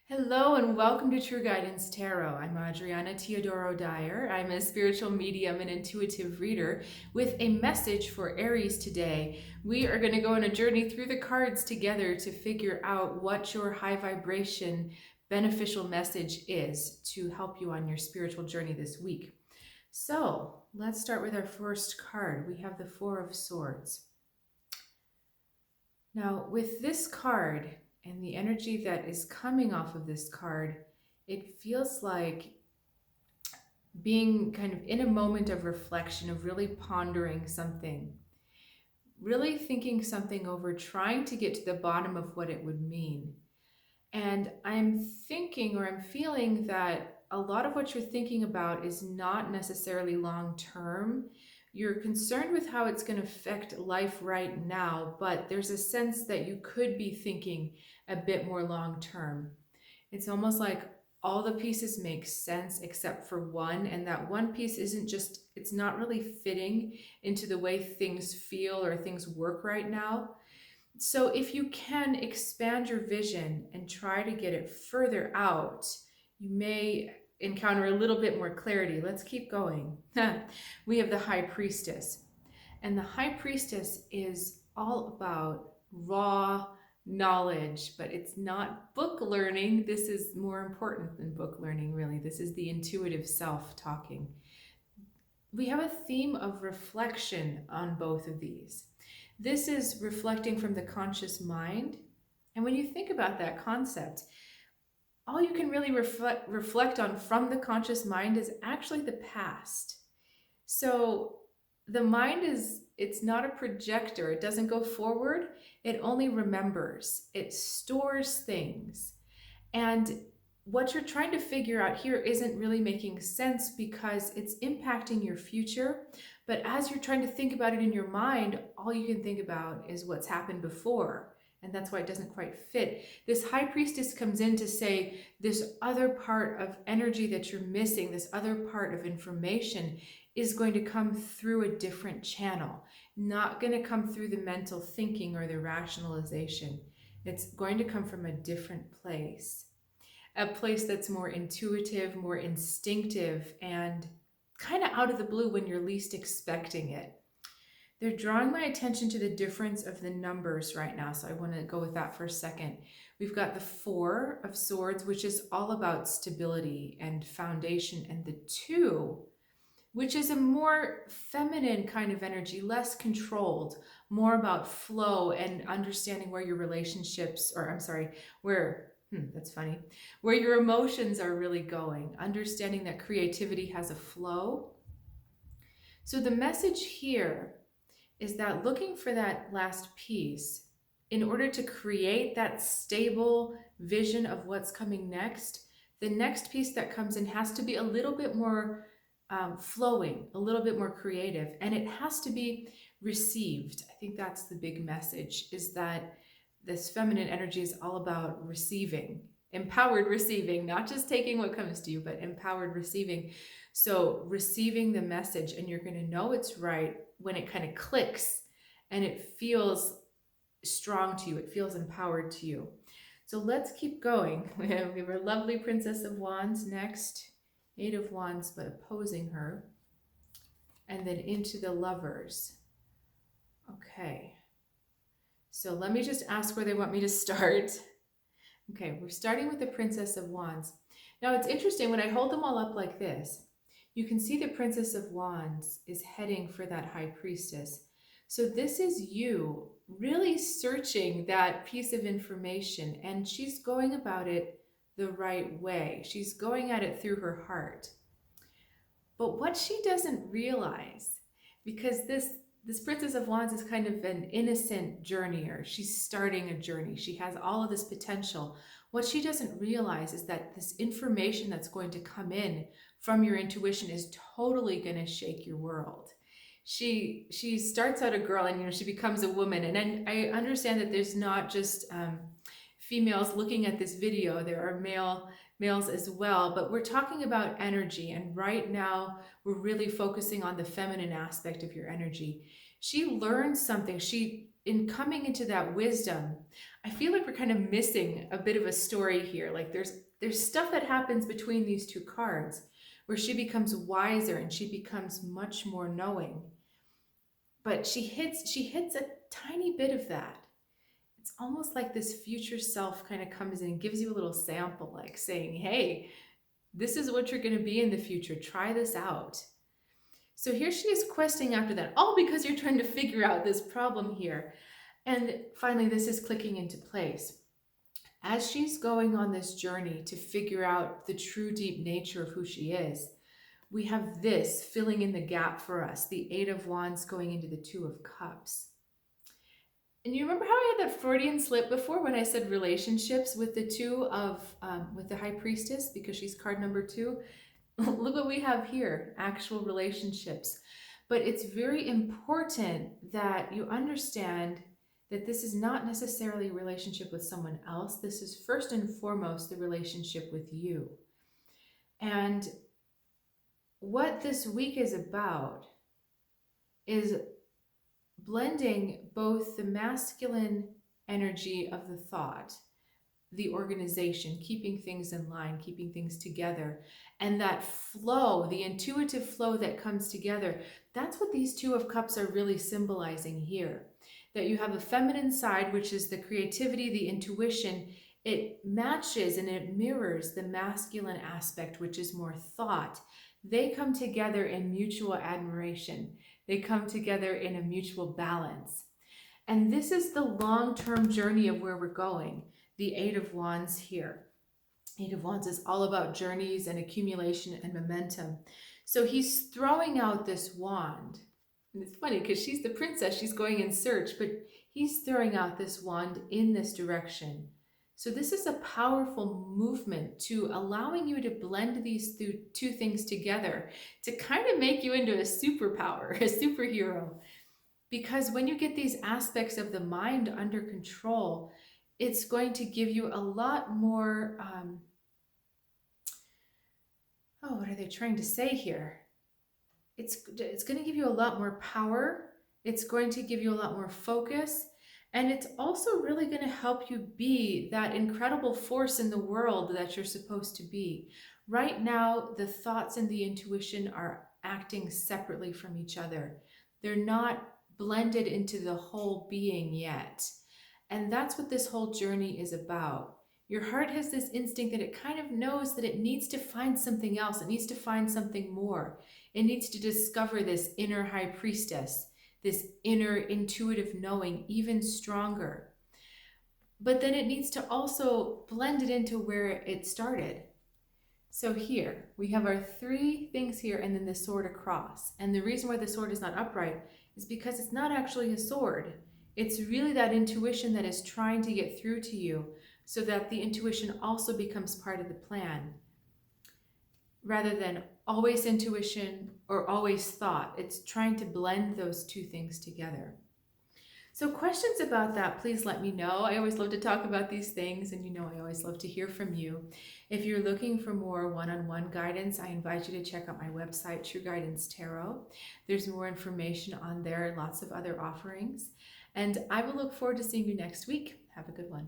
Hello and welcome to True Guidance Tarot. I'm Adriana Teodoro-Dier. I'm a spiritual medium and intuitive reader with a message for Aries today. We are going to go on a journey through the cards together to figure out what your high vibration beneficial message is to help you on your spiritual journey this week. So let's start with our first card. We have the Four of Swords. Now with this card, and the energy that is coming off of this card, it feels like being kind of in a moment of reflection, of really pondering something, really thinking something over, trying to get to the bottom of what it would mean. And I'm thinking, or I'm feeling that a lot of what you're thinking about is not necessarily long term. You're concerned with how it's going to affect life right now, but there's a sense that you could be thinking a bit more long term. It's almost like all the pieces make sense except for one, and that one piece isn't just, it's not really fitting into the way things feel or things work right now. So if you can expand your vision and try to get it further out, you may encounter a little bit more clarity. Let's keep going. We have the High Priestess. And the High Priestess is all about raw knowledge, but it's not book learning. This is more important than book learning, really. This is the intuitive self talking. We have a theme of reflection on both of these. This is reflecting from the conscious mind. And when you think about that concept, all you can really reflect on from the conscious mind is actually the past. So the mind it's not a projector. It doesn't go forward. It only remembers. It stores things. And what you're trying to figure out here isn't really making sense because it's impacting your future. But as you're trying to think about it in your mind, all you can think about is what's happened before. And that's why it doesn't quite fit. This High Priestess comes in to say this other part of energy that you're missing, this other part of information is going to come through a different channel, not going to come through the mental thinking or the rationalization. It's going to come from a different place, a place that's more intuitive, more instinctive, and kind of out of the blue when you're least expecting it. They're drawing my attention to the difference of the numbers right now, so I want to go with that for a second. We've got the Four of Swords, which is all about stability and foundation, and the Two, which is a more feminine kind of energy, less controlled, more about flow and understanding where your relationships, or I'm sorry, that's funny, where your emotions are really going, understanding that creativity has a flow. So the message here is that looking for that last piece, in order to create that stable vision of what's coming next, the next piece that comes in has to be a little bit more flowing, a little bit more creative, and it has to be received. I think that's the big message, is that this feminine energy is all about receiving, empowered receiving, not just taking what comes to you, but empowered receiving. So receiving the message, and you're going to know it's right when it kind of clicks and it feels strong to you, it feels empowered to you. So let's keep going. We have a lovely Princess of Wands next. Eight of Wands, but opposing her. And then into the Lovers. Okay. So let me just ask where they want me to start. Okay, we're starting with the Princess of Wands. Now it's interesting, when I hold them all up like this, you can see the Princess of Wands is heading for that High Priestess. So this is you really searching that piece of information, and she's going about it the right way. She's going at it through her heart. But what she doesn't realize, because this Princess of Wands is kind of an innocent journeyer. She's starting a journey. She has all of this potential. What she doesn't realize is that this information that's going to come in from your intuition is totally going to shake your world. She starts out a girl, and she becomes a woman. And I understand that there's not just females looking at this video. There are males as well, but we're talking about energy, and right now we're really focusing on the feminine aspect of your energy. She learns something. She in coming into that wisdom, I feel like we're kind of missing a bit of a story here. Like there's stuff that happens between these two cards where she becomes wiser and she becomes much more knowing. But she hits a tiny bit of that. It's almost like this future self kind of comes in and gives you a little sample, like saying, hey, this is what you're going to be in the future. Try this out. So here she is questing after that, all because you're trying to figure out this problem here. And finally, this is clicking into place. As she's going on this journey to figure out the true deep nature of who she is, we have this filling in the gap for us, the Eight of Wands going into the Two of Cups. And you remember how I had that Freudian slip before when I said relationships with the with the High Priestess, because she's card number 2? Look what we have here, actual relationships. But it's very important that you understand that this is not necessarily a relationship with someone else. This is first and foremost the relationship with you. And what this week is about is blending both the masculine energy of the thought, the organization, keeping things in line, keeping things together, and that flow, the intuitive flow that comes together. That's what these Two of Cups are really symbolizing here. That you have a feminine side, which is the creativity, the intuition. It matches and it mirrors the masculine aspect, which is more thought. They come together in mutual admiration. They come together in a mutual balance. And this is the long-term journey of where we're going. The Eight of Wands here. Eight of Wands is all about journeys and accumulation and momentum. So he's throwing out this wand. And it's funny because she's the princess. She's going in search, but he's throwing out this wand in this direction. So this is a powerful movement to allowing you to blend these two things together to kind of make you into a superpower, a superhero. Because when you get these aspects of the mind under control, it's going to give you a lot more, what are they trying to say here? It's going to give you a lot more power. It's going to give you a lot more focus. And it's also really going to help you be that incredible force in the world that you're supposed to be. Right now, the thoughts and the intuition are acting separately from each other. They're not blended into the whole being yet. And that's what this whole journey is about. Your heart has this instinct that it kind of knows that it needs to find something else. It needs to find something more. It needs to discover this inner high priestess, this inner intuitive knowing even stronger. But then it needs to also blend it into where it started. So here, we have our 3 things here and then the sword across. And the reason why the sword is not upright is because it's not actually a sword. It's really that intuition that is trying to get through to you so that the intuition also becomes part of the plan. Rather than always intuition or always thought, it's trying to blend those 2 things together. So questions about that, please let me know. I always love to talk about these things, and I always love to hear from you. If you're looking for more one-on-one guidance, I invite you to check out my website, True Guidance Tarot. There's more information on there, lots of other offerings. And I will look forward to seeing you next week. Have a good one.